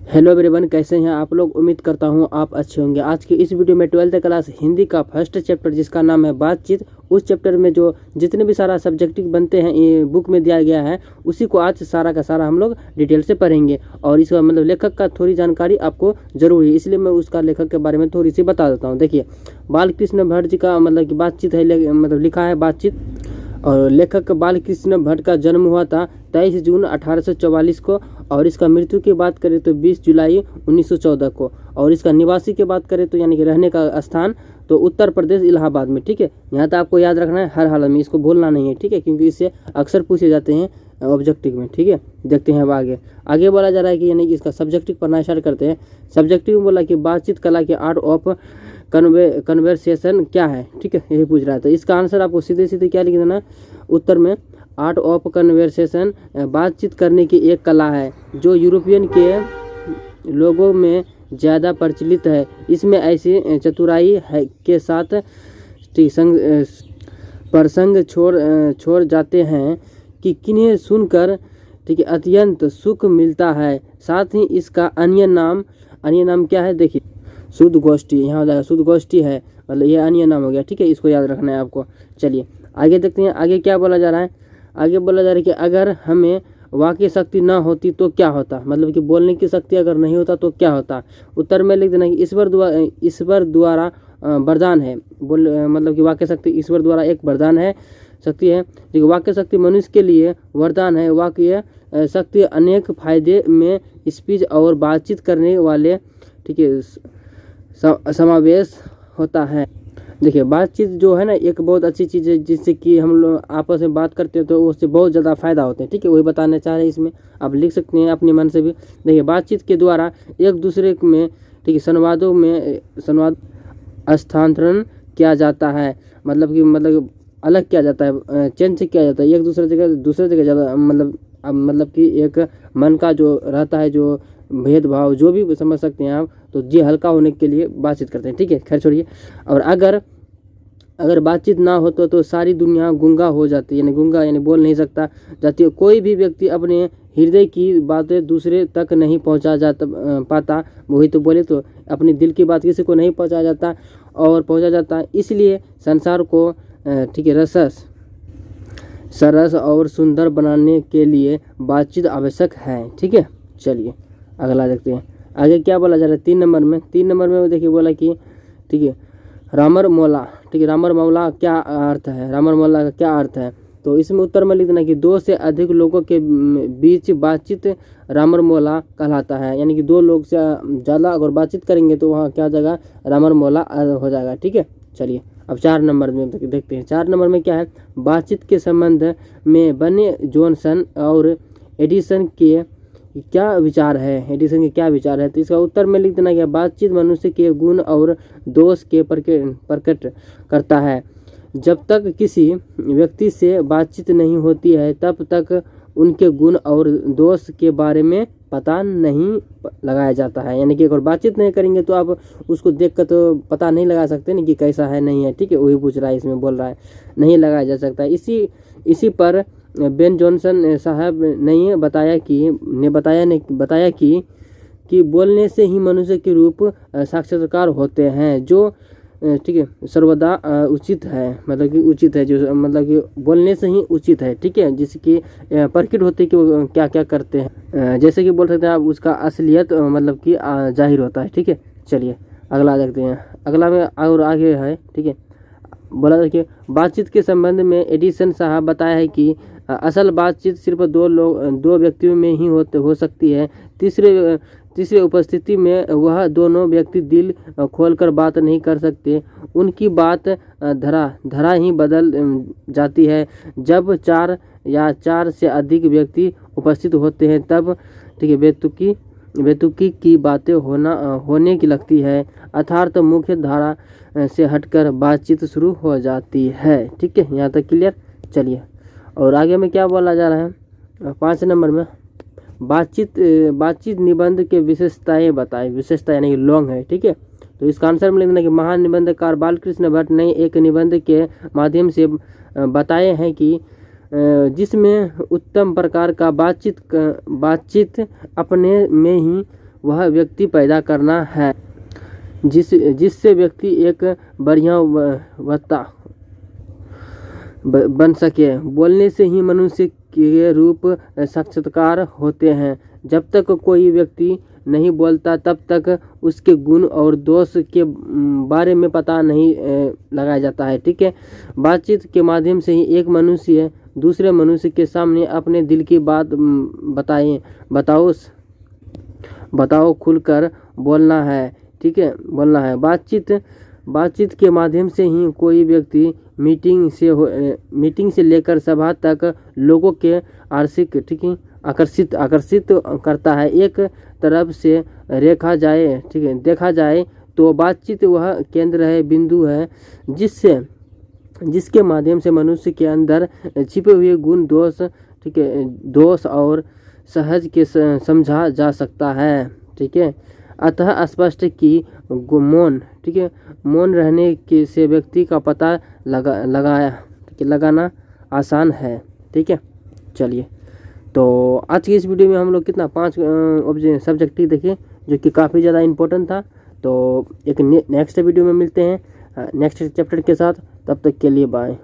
Hello everyone, कैसे हैं आप लोग। उम्मीद करता हूं आप अच्छे होंगे। आज की इस वीडियो में 12th क्लास हिंदी का फर्स्ट चैप्टर जिसका नाम है बातचीत, उस चैप्टर में जो जितने भी सारा सब्जेक्टिव बनते हैं ये बुक में दिया गया है, उसी को आज सारा का सारा हम लोग डिटेल से पढ़ेंगे। और इसका मतलब लेखक का थोड़ी जानकारी आपको जरूरी है, इसलिए मैं उसका लेखक के बारे में थोड़ी सी बता देता हूँ। देखिए, बालकृष्ण भट्ट जी का मतलब कि बातचीत है, मतलब लिखा है बातचीत। और लेखक बालकृष्ण भट्ट का जन्म हुआ था 23 जून 1844 को, और इसका मृत्यु की बात करें तो 20 जुलाई 1914 को। और इसका निवासी की बात करें तो यानी कि रहने का स्थान तो उत्तर प्रदेश इलाहाबाद में। ठीक है, यहाँ तक आपको याद रखना है हर हाल में, इसको भूलना नहीं है। ठीक है, क्योंकि इससे अक्सर पूछे जाते हैं ऑब्जेक्टिव में। ठीक है, देखते हैं अब आगे बोला जा रहा है कि यानी कि इसका सब्जेक्टिव पढ़ना स्टार्ट करते हैं। सब्जेक्टिव में बोला कि बातचीत कला के आर्ट ऑफ कन्वर्सेशन क्या है। ठीक है, यही पूछ रहा है। तो इसका आंसर आपको सीधे सीधे क्या लिख देना उत्तर में, आर्ट ऑफ कन्वर्सेशन बातचीत करने की एक कला है जो यूरोपियन के लोगों में ज़्यादा प्रचलित है। इसमें ऐसी चतुराई है के साथ प्रसंग छोड़ जाते हैं कि किन्हें सुनकर ठीक है अत्यंत सुख मिलता है। साथ ही इसका अन्य नाम क्या है, देखिए शुद्ध गोष्ठी, यहाँ हो जाएगा शुद्ध गोष्ठी है, मतलब ये अन्य नाम हो गया। ठीक है, इसको याद रखना है आपको। चलिए आगे देखते हैं, आगे क्या बोला जा रहा है। आगे बोला जा रहा है कि अगर हमें वाक्य शक्ति ना होती तो क्या होता, मतलब कि बोलने की शक्ति अगर नहीं होता तो क्या होता। उत्तर में लिख देना कि ईश्वर द्वारा वरदान है। मतलब कि वाक्य शक्ति ईश्वर द्वारा एक वरदान है, शक्ति है। देखिए, वाक्य शक्ति मनुष्य के लिए वरदान है। वाक्य शक्ति अनेक फायदे में स्पीच और बातचीत करने वाले ठीक है समावेश होता है। देखिए, बातचीत जो है ना एक बहुत अच्छी चीज़ है, जिससे कि हम लोग आपस में बात करते हैं तो उससे बहुत ज़्यादा फायदा होते हैं। ठीक है, वही बताना चाह रहे हैं इसमें, आप लिख सकते हैं अपने मन से भी। देखिए, बातचीत के द्वारा एक दूसरे में ठीक है संवाद स्थानांतरण किया जाता है, मतलब अलग किया जाता है, चेंज किया जाता है एक दूसरे जगह ज़्यादा, मतलब कि एक मन का जो रहता है, जो भेदभाव जो भी समझ सकते हैं आप, तो जी हल्का होने के लिए बातचीत करते हैं। ठीक है, खैर छोड़िए। और अगर बातचीत ना हो तो सारी दुनिया गूंगा हो जाती है, यानी बोल नहीं सकता जाती है। कोई भी व्यक्ति अपने हृदय की बातें दूसरे तक नहीं पाता, वही तो बोले तो अपने दिल की बात किसी को नहीं पहुंचा जाता। इसलिए संसार को ठीक है सरस और सुंदर बनाने के लिए बातचीत आवश्यक है। ठीक है, चलिए अगला देखते हैं। आगे क्या बोला जा रहा है 3 नंबर में देखिए बोला कि ठीक है रामर मौला। ठीक है, रामर मौला क्या अर्थ है, रामर मौला का क्या अर्थ है। तो इसमें उत्तर में लिख देना कि 2 से अधिक लोगों के बीच बातचीत रामर मौला कहलाता है। यानी कि 2 लोग से ज़्यादा अगर बातचीत करेंगे तो वहाँ क्या हो जाएगा, रामर मौला हो जाएगा। ठीक है, चलिए अब 4 नंबर में देखते हैं। 4 नंबर में क्या है, बातचीत के संबंध में बने जॉनसन और एडिसन के क्या विचार है। तो इसका उत्तर में लिख देना कि बातचीत मनुष्य के गुण और दोष के प्रकट करता है। जब तक किसी व्यक्ति से बातचीत नहीं होती है तब तक उनके गुण और दोष के बारे में पता नहीं लगाया जाता है। यानी कि अगर बातचीत नहीं करेंगे तो आप उसको देख कर तो पता नहीं लगा सकते नहीं कि कैसा है नहीं है। ठीक है, वही पूछ रहा है, इसमें बोल रहा है नहीं लगाया जा सकता। इसी पर बेन जॉनसन साहब ने बताया कि बोलने से ही मनुष्य के रूप साक्षात्कार होते हैं, जो ठीक है सर्वदा उचित है, मतलब कि उचित है, जो मतलब कि बोलने से ही उचित है। ठीक है, जिसकी प्रकट होते कि वो क्या क्या करते हैं, जैसे कि बोल सकते हैं आप उसका असलियत मतलब कि जाहिर होता है। ठीक है, चलिए अगला देखते हैं। अगला में और आगे है। ठीक है, बोला था कि बातचीत के संबंध में एडिसन साहब बताया है कि असल बातचीत सिर्फ 2 व्यक्तियों में ही हो सकती है। तीसरे उपस्थिति में वह दोनों व्यक्ति दिल खोलकर बात नहीं कर सकते। उनकी बात धरा ही बदल जाती है। जब 4 या 4 से अधिक व्यक्ति उपस्थित होते हैं तब ठीक है बेतुकी की बातें होने की लगती है, अर्थात मुख्य धारा से हटकर बातचीत शुरू हो जाती है। ठीक है, यहाँ तक क्लियर। चलिए और आगे में क्या बोला जा रहा है 5 नंबर में, बातचीत निबंध के विशेषताएं बताएं। विशेषता यानी कि लॉन्ग है। ठीक है, तो इसका आंसर में लिखना कि महान निबंधकार बालकृष्ण भट्ट ने एक निबंध के माध्यम से बताए हैं कि जिसमें उत्तम प्रकार का बातचीत अपने में ही वह व्यक्ति पैदा करना है जिससे व्यक्ति एक बढ़िया वक्ता बन सके। बोलने से ही मनुष्य के रूप साक्षात्कार होते हैं। जब तक कोई व्यक्ति नहीं बोलता तब तक उसके गुण और दोष के बारे में पता नहीं लगाया जाता है। ठीक है, बातचीत के माध्यम से ही एक मनुष्य दूसरे मनुष्य के सामने अपने दिल की बात बताओ खुलकर बोलना है। ठीक है, बोलना है। बातचीत के माध्यम से ही कोई व्यक्ति मीटिंग से लेकर सभा तक लोगों के आकर्षित करता है। एक तरफ से देखा जाए तो बातचीत वह केंद्र है, बिंदु है जिसके माध्यम से मनुष्य के अंदर छिपे हुए गुण दोष और सहज के समझा जा सकता है। ठीक है, अतः स्पष्ट कि मौन रहने के से व्यक्ति का पता लगाना आसान है। ठीक है, चलिए, तो आज की इस वीडियो में हम लोग कितना 5 सब्जेक्टिव देखे जो कि काफ़ी ज़्यादा इम्पोर्टेंट था। तो एक नेक्स्ट वीडियो में मिलते हैं नेक्स्ट चैप्टर के साथ। तब तक के लिए बाय।